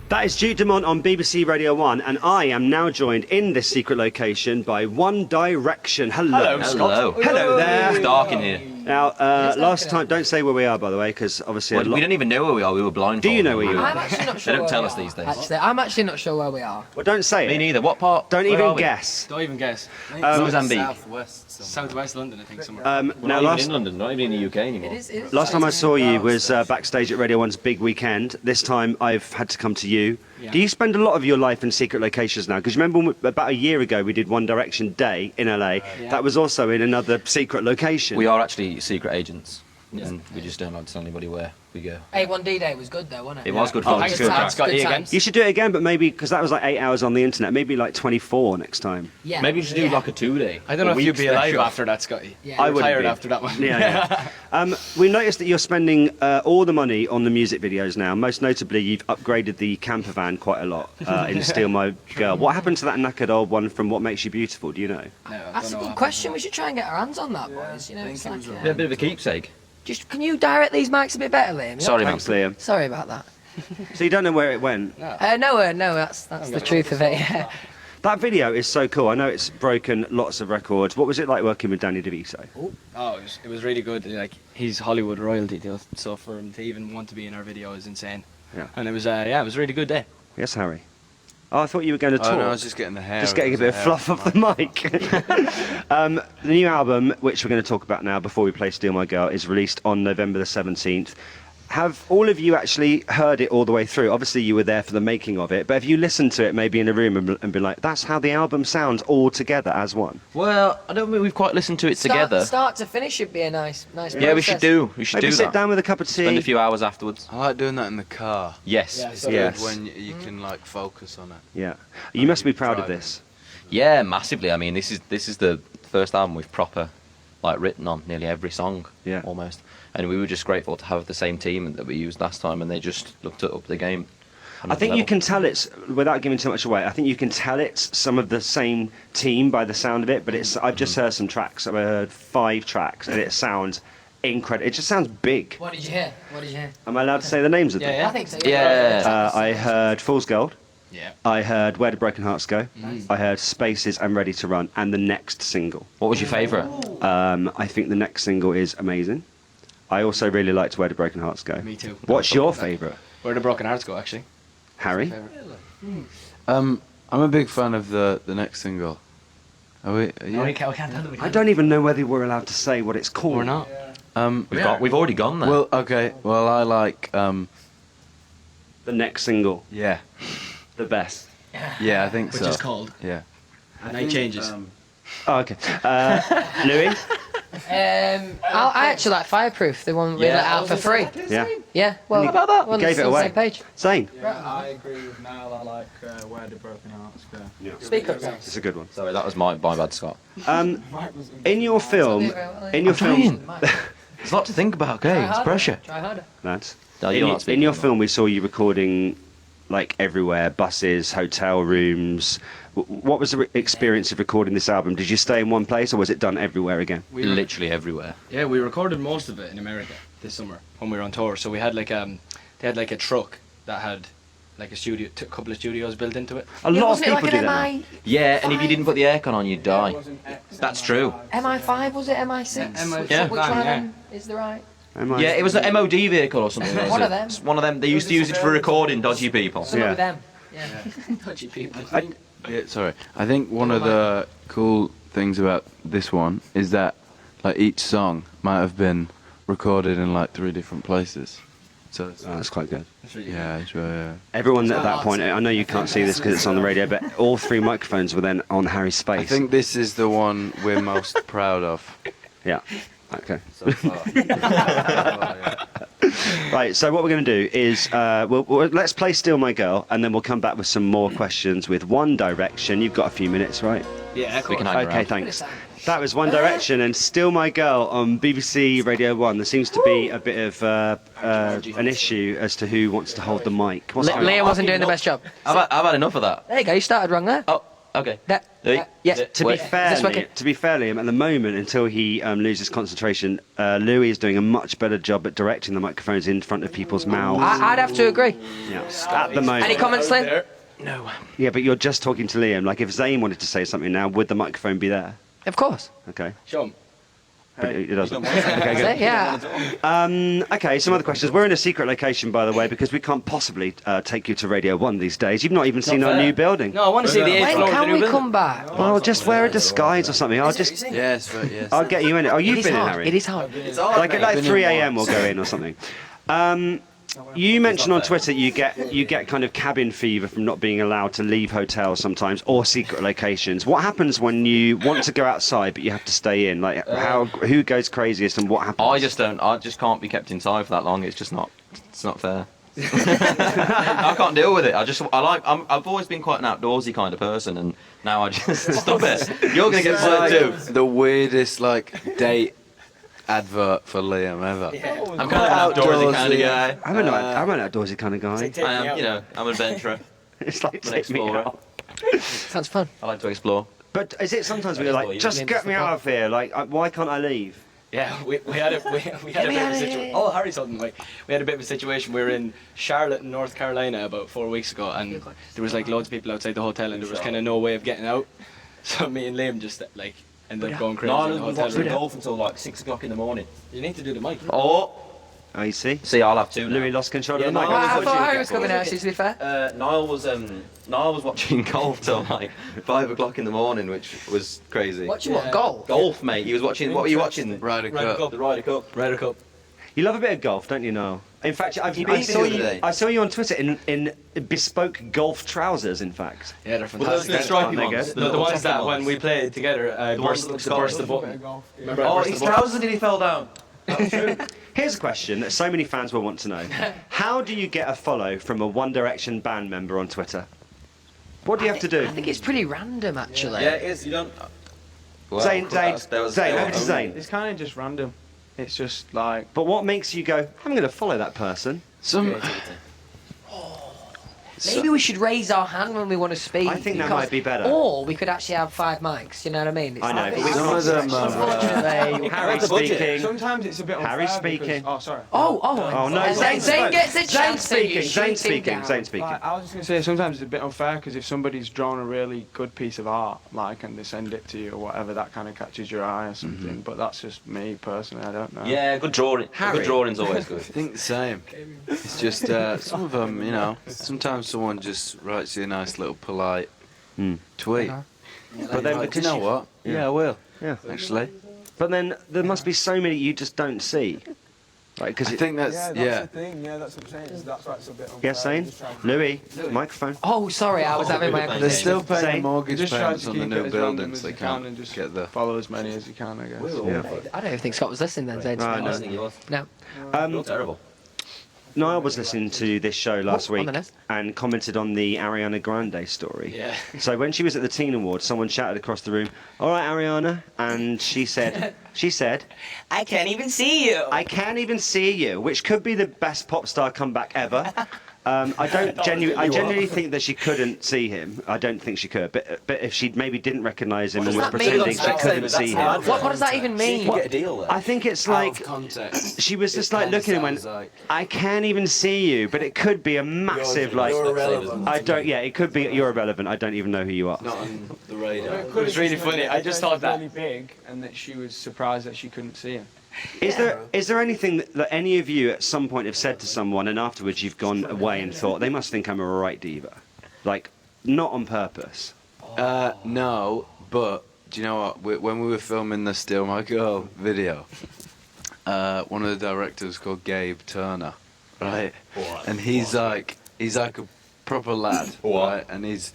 That is Duke Dumont on BBC Radio 1, and I am now joined in this secret location by One Direction. Hello, Scott. Hello there. It's dark in here. Now, last time, don't say where we are, by the way, because obviously We don't even know where we are. We were blindfolded. Do you know where you are? I'm actually not sure. They don't where tell we us are. these days. Actually, I'm actually not sure where we are. Well, don't say Me it. neither. What part? Don't Where even are we? guess. Don't even guess. Mozambique. Southwest London, I think, somewhere. We're Now, not even in London. Not even in the UK anymore. It is. last time I saw you was backstage at Radio 1's Big Weekend. This time I've had to come to you. Yeah. Do you spend a lot of your life in secret locations now? Because remember about a year ago we did One Direction Day in LA. Yeah. That was also in another secret location. We are actually secret agents, and we just don't like to tell anybody where we go. A1D Day was good though, wasn't it? It was good Oh, fun. thanks Good for times. Scotty Good again. times. You should do it again, but maybe, because that was like 8 hours on the internet, maybe like 24 next time. Yeah. Maybe we should do like a 2-day. I don't know a if you'd week be alive special. after that, Scotty. Yeah. I wouldn't Tired be. after that one. Yeah. We noticed that you're spending all the money on the music videos now. Most notably, you've upgraded the camper van quite a lot in Steal My Girl. What happened to that knackered old one from What Makes You Beautiful? Do you know? No, I That's a don't know good what question. We should try and get our hands on that, boys. You know, it's like, Yeah, a bit of a keepsake. just can you direct these mics a bit better, Liam? Sorry, man. Thanks, Liam. Sorry about that. So you don't know where it went? No, that's the truth of it. Yeah. That video is so cool. I know it's broken lots of records. What was it like working with Danny DeVito? Oh, it was really good. Like, he's Hollywood royalty, so for him to even want to be in our video is insane. Yeah. And it was it was a really good day. Yes, Harry. Oh, I thought you were going to talk. Oh, no, I was just getting the hair. Just getting a bit of fluff off the mic. The new album, which we're going to talk about now before we play Steal My Girl, is released on November the 17th. Have all of you actually heard it all the way through? Obviously, you were there for the making of it, but have you listened to it maybe in a room and been like, that's how the album sounds all together as one? Well, I don't think we've quite listened to it together. Start to finish should be a nice Yeah, we should do. We should Maybe do sit that. down with a cup of tea. Spend a few hours afterwards. I like doing that in the car. Yes. Yeah, It's so Yes. good when you can like focus on it. Yeah. You must be proud of driving. this. Yeah, massively. I mean, this is the first album we've proper written on nearly every song. Yeah. Almost. And we were just grateful to have the same team that we used last time, and they just looked up the game. I think you can tell it's, without giving too much away, I think you can tell it's some of the same team by the sound of it, but it's, I've just heard some tracks. I've heard 5 tracks, and it sounds incredible. It just sounds big. What did you hear? Am I allowed to say the names of them? I think so. Yeah. I heard Fool's Gold. Yeah. I heard Where Do Broken Hearts Go. I heard Spaces and Ready to Run, and the next single. What was your favourite? I think the next single is amazing. I also really liked Where Do Broken Hearts Go. Me too. What's your favourite, Where the broken hearts go, actually. Harry? I'm a big fan of the next single. Are we? Yeah. we can't tell them. I don't even know whether we're allowed to say what it's called. Or not. We've already gone there. Well, okay. Well, I like. The next single, Yeah. the best. Yeah, I think Which so. is called Yeah. Night Changes. Oh, okay. Louis? I actually like Fireproof, the one we let out for free. Yeah. Yeah. Well, How about that? Well, Gave it's it on the away. same page. Zane? I agree with Mal. I like Where Do Broken Hearts Go. Speak up. It's a good one. Sorry, that was my bad, Scott. In your film, There's a lot to think about, okay? It's pressure. Try harder. lads, No, you're not in speaking your anymore. film we saw you recording like everywhere, buses, hotel rooms. What was the experience of recording this album? Did you stay in one place or was it done everywhere again? Literally everywhere. Yeah, we recorded most of it in America this summer when we were on tour. So we had like they had like a truck that had like a studio, a couple of studios built into it. A lot of wasn't it people like do an that. MI, Yeah, and if you didn't put the aircon on, you'd die. That's true. MI5 was it? MI6? Yeah. Which one of them is the right? Am I- Yeah, it was an MOD vehicle or something. Was One it? of them. It's one of them. They used to use it for recording dodgy people. Some Yeah. of them. Yeah. Dodgy people. Yeah, sorry. I think one of the cool things about this one is that like each song might have been recorded in like 3 different places. So it's, Oh, that's quite good. yeah, it's really, Everyone at that point, I know you can't see this because it's on the radio, but all 3 microphones were then on Harry's face. I think this is the one we're most proud of. Yeah. Okay. So far. Right, so what we're going to do is let's play Steal My Girl and then we'll come back with some more questions with One Direction. You've got a few minutes, right? Yeah, We can hang Okay, around. thanks. That was One Direction and Steal My Girl on BBC Radio 1. There seems to be a bit of an issue as to who wants to hold the mic. What's going on? Liam wasn't doing the best job. I've had enough of that. There you go, you started wrong there. Oh, Okay. Yes. To be fair, This way. Liam, at the moment, until he loses concentration, Louis is doing a much better job at directing the microphones in front of people's mouths. I'd have to agree. Yeah, at the moment. Any comments, Lynn? Yeah, but you're just talking to Liam. Like, if Zayn wanted to say something now, would the microphone be there? Of course. Okay. Show him. But it doesn't. That's it, yeah. Okay, some other questions. We're in a secret location, by the way, because we can't possibly take you to Radio 1 these days. You've not even seen our new building. No, I want to see the 8th When floor of the can new we building. come back? Well, just wear a disguise or something. Yes, but yes. I'll get you in it. Oh, It you've is been in, hard. Harry. It is hard. Like at like Been in 3 a.m. once. we'll go in or something. You mentioned on Twitter you get kind of cabin fever from not being allowed to leave hotels sometimes or secret locations. What happens when you want to go outside but you have to stay in? Like who goes craziest and what happens? I just can't be kept inside for that long. It's just not. It's not fair. I can't deal with it. I've always been quite an outdoorsy kind of person, and now I just stop it. You're gonna get burnt too. The weirdest like date advert for Liam ever. I'm kind of an outdoorsy kind of guy. I'm an outdoorsy kind of guy. I am, I'm an adventurer. It's like I'm an take me explorer. out. Sounds fun. I like to explore. But is it sometimes where you're like, just get me out of here? Like, why can't I leave? Yeah, we had a bit of a situation. Oh, Harry told me. We had a bit of a situation. We were in Charlotte, North Carolina, about 4 weeks ago, and there was like loads of people outside the hotel, and there was kind of no way of getting out. So me and Liam just like ended up going crazy in the hotel room. golf until like 6 o'clock in the morning. You need to do the mic. Oh, You see? I'll have two. Louis lost control of the Yeah, mic. no, I what thought you Harry get was coming for? out, to be fair. Niall was watching golf till like 5 o'clock in the morning, which was crazy. What do you want? Golf? Golf, mate. He was watching. What were you watching? Ryder Ryder Cup. Cup. The Ryder Cup. Ryder Cup. You love a bit of golf, don't you, Noel? In fact, I beat me saw the other you. day. I saw you on Twitter in bespoke golf trousers. In fact, Yeah, they're Well, those fantastic. are the stripy Aren't they ones. good? The ones that when we played together, ones burst that look the solid. button. Remember I Oh, burst his the button? trousers nearly fell down. here's a question that so many fans will want to know: how do you get a follow from a One Direction band member on Twitter? What do you have to do? I think it's pretty random, actually. Yeah, it is. You don't. Well, Zayn, that was- over to Zayn. It's kind of just random. It's just like But what makes you go, I'm going to follow that person? Maybe we should raise our hand when we want to speak. I think that because- might be better. Or we could actually have 5 mics, you know what I mean? It's I know, like- but we Some can't. of them Unfortunately. Harry the budget. speaking. sometimes it's a bit unfair. Harry because- speaking. Oh, sorry. Oh no, Zayn gets a Zayn chance to speaking. shoot Zayn him speaking. down. Zayn speaking. Like, I was just gonna say sometimes it's a bit unfair because if somebody's drawn a really good piece of art, like, and they send it to you or whatever, that kind of catches your eye or something. But that's just me personally. I don't know. Yeah, good drawing. Harry. Good drawing's always good. I think the same. It's just some of them, sometimes someone just writes you a nice little polite tweet. But then Like, because you know what? Yeah, I will. Yeah. Actually, But then there must be so many you just don't see. Like, because I think that's the thing. Yeah, that's what I'm saying. That's why it's a bit unfair. Yes, Zayn? Louis, microphone. Oh, sorry, I was having my... they're still paying Zayn? mortgage Just try payments to on the keep new it as random buildings. as They you can and can't just get the. follow as many as you can, I guess. Yeah. I don't even think Scott was listening then, Zayn. Oh, no. I think he was. No. You're terrible. Niall was listening to this show last on week the list. and commented on the Ariana Grande story. Yeah. So when she was at the Teen Awards, someone shouted across the room, "All right, Ariana," and she said, I can't even see you. "I can't even see you," which could be the best pop star comeback ever. I genuinely think that she couldn't see him. I don't think she could. But if she maybe didn't recognise him and was does that mean? pretending she couldn't see him, What does that even mean? Get a deal there. I think it's like context. she was just like looking at him and went, "I can't even see you," but it could be a massive like. I don't. Yeah, it could be. You're irrelevant. I don't even know who you are. Not on the radar. It was really funny. I just thought that. really big, and that she was surprised that she couldn't see him. Is there anything that any of you at some point have said to someone and afterwards you've gone away and thought they must think I'm a right diva, like not on purpose? No, but do you know what? When we were filming the Steal My Girl video, one of the directors called Gabe Turner, right? And he's like a proper lad, right? And he's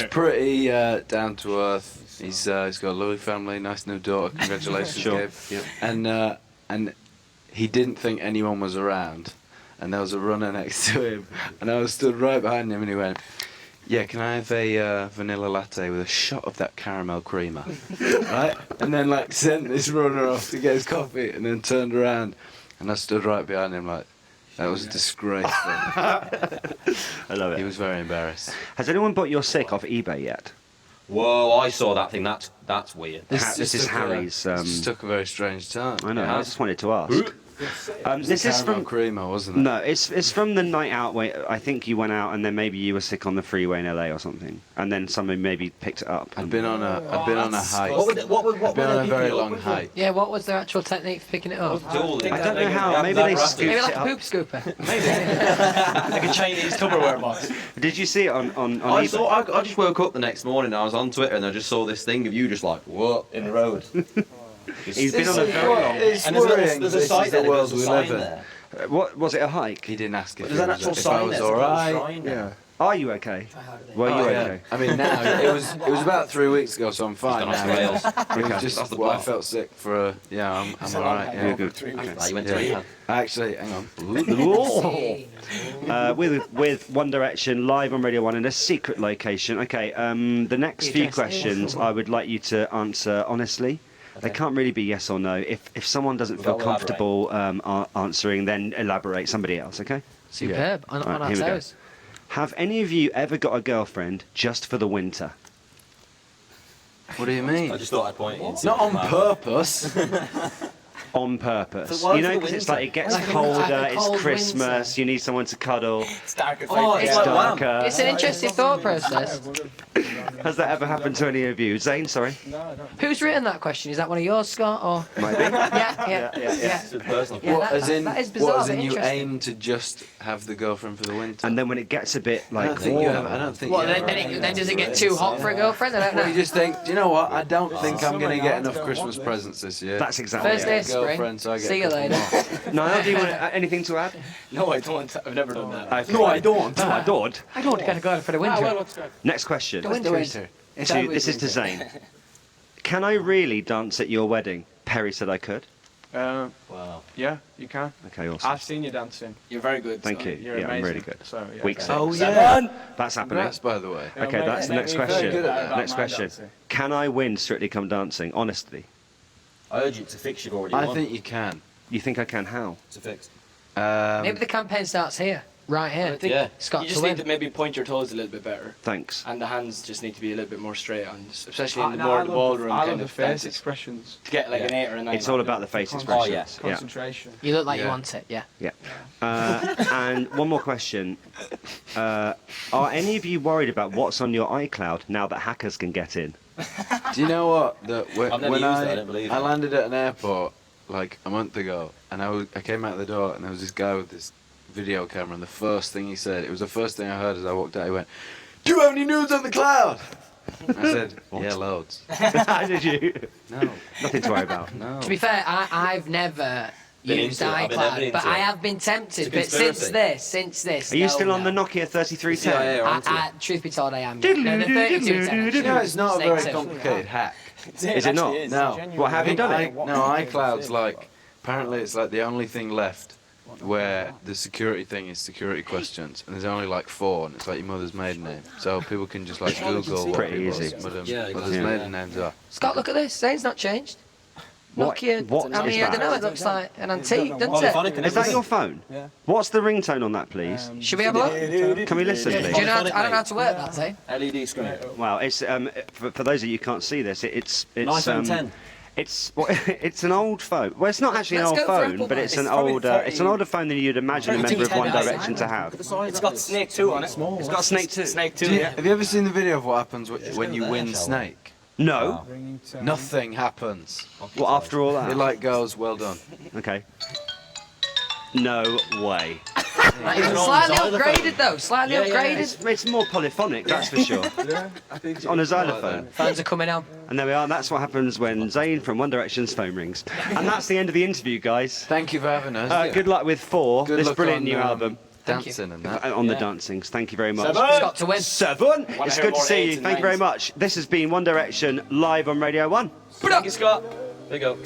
pretty down to earth. He's got a lovely family, nice new daughter. Congratulations, Sure. Gabe. Yep. And he didn't think anyone was around, and there was a runner next to him, and I was stood right behind him, and he went, "Yeah, can I have a vanilla latte with a shot of that caramel creamer?" Right? And then like sent this runner off to get his coffee, and then turned around, and I stood right behind him like, that was disgraceful. I love He it. was very embarrassed. Has anyone bought your sick off eBay yet? Whoa! I saw that thing. That's weird. This is took Harry's. Just took a very strange time. I know. Yeah. I just wanted to ask. This is Caramel from. Creamer, wasn't it? No, it's from the night out where I think you went out and then maybe you were sick on the freeway in LA or something, and then someone maybe picked it up. I'd been on a hike. What I'd been on a very long hike. Yeah, what was their actual technique for picking it up? I don't know how. Maybe they scooped Maybe it like a up. poop scooper. Like a Chinese Tupperware box. Did you see it on I eBay? I just woke up the next morning. I was on Twitter and I just saw this thing of you just like what in the road. He's been on a very long. It's And worrying. there's a This site is there. the world There's we a live sign in. there. What was it? A hike? He didn't ask if, There's an actual if I sign was there. all right. Shrine there. Yeah. Are you okay? Were you Oh, yeah. okay? I mean, now it was about 3 weeks ago, so I'm fine Gone off now. the rails. It was just That's the well, I plot. felt sick for a. Yeah, I'm alright. You're Yeah. good. Like, you went to Yeah. rehab. Actually, hang on. With One Direction live on Radio 1 in a secret location. Okay, the next few questions I would like you to answer honestly. They can't really be yes or no. If someone doesn't feel We'll elaborate. comfortable answering, then elaborate. Somebody else, okay? Superb. On Right, our here we go. toes. Have any of you ever got a girlfriend just for the winter? What do you mean? I just thought I'd point it. Not on purpose. On purpose. So why You know, for the because it's winter? like it gets Like a colder, cold it's Christmas, winter. you need someone to cuddle. It's dark at Oh, 5 it's It's like p.m. darker. It's an interesting thought process. Has that ever happened to any of you? Zane, sorry. Who's written that question? Is that one of yours, Scott? Or Maybe. yeah. It's personal. Yeah, What, as in, that is bizarre, what, as but in you interesting. aim to just have the girlfriend for the winter? And then when it gets a bit I like don't think you warm, have. I don't think Well, you then, have. then does it get too hot for a girlfriend? I don't Well, you know. just think, do you know what? I don't think I'm going to get enough Christmas presents this year. that's exactly First it. day of spring. Girlfriend, so I get See a you couple later. more. Niall, do you want anything to add? No, I don't. I've never done that. No, I don't. No, I don't. I don't get a girl for the winter. Next question. The winter. This is to Zane. Can I really dance at your wedding? Perry said I could. Wow. Yeah, you can. Okay, awesome. I've seen you dancing. You're very good. Thank Scott. you. You're Yeah, I'm amazing. really good. So, yeah. Week six. Oh, yeah. That's happening. Congrats, by the way. Okay, that's the next question. good at that. Next question. Can I win Strictly Come Dancing? Honestly, I urge you to fix. You've already I won. think you can. you think I can? How? to fix. Maybe the campaign starts here, right here. I think Yeah. Scott you to just win. need to maybe point your toes a little bit better. Thanks. And the hands just need to be a little bit more straight on, especially in the I more love the ballroom I kind love the of face dances. expressions. To get like an 8 or a 9. It's all about the face Con- expressions. yes. Yeah. Concentration. You look like you Yeah. want it, yeah. Yeah. And one more question. Are any of you worried about what's on your iCloud now that hackers can get in? Do you know what? That when, I've never when used it, I don't believe I it. landed at an airport like a month ago, and I came out the door, and there was this guy with this video camera, and the first thing he said, it was the first thing I heard as I walked out, he went, "Do you have any news on the cloud?" I said, "Yeah, loads." How did you? No, Nothing to worry about. no. To be fair, I've never Been used into it. I've been never iCloud, into but it. I have been tempted. It's a But since conspiracy. this, Are you no, still on no. the Nokia 3310? CIA are onto it. Truth be told, I am. Yeah. No, the 3210. You know, it's not a Snake very tip. complicated hack. Is it not? No. What, have you done it? No, iCloud's like, apparently it's like the only thing left where the security thing is security questions, and there's only like 4, and it's like your mother's maiden name. So people can just like Google what Pretty people's easy. mother's Yeah. maiden names are. Scott, look at this. Zane's not changed. What- Nokia. what I mean, is I don't know. that? It looks like an antique, doesn't Well, it? Polyphonic Is that your phone? Yeah. What's the ringtone on that, please? Should we have a look? Can we listen, Do you please? know? I don't know how to work that, Zane. LED screen. Well, it's for those of you who can't see this, it's iPhone 10. It's well, it's an old phone. Well, it's not actually an Let's old go for phone, Apple but then. it's an It's probably older it's an older phone than you'd imagine a member of 3210 One guys. Direction to have. It's got Snake 2 on it. It's got Snake 2. Snake 2, yeah. Have you ever seen the video of what happens when you win Snake? No. Nothing happens. Well, after all It that. like goes, well done. Okay. No way. Slightly upgraded though. Slightly upgraded. It's more polyphonic, that's for sure. Yeah, I think It's so. on a xylophone. Phones are coming on. And there we are. That's what happens when Zayn from One Direction's phone rings. And that's the end of the interview, guys. Thank you for having us. Good luck with 4, Good this luck brilliant on, new album. Thank you. Dancing and that. On the dancings. Thank you very much. Scott to win. 7. It's hear good to more see eights you. and Thank you very nines. much. This has been One Direction live on Radio 1. Thank you, Scott. There you go.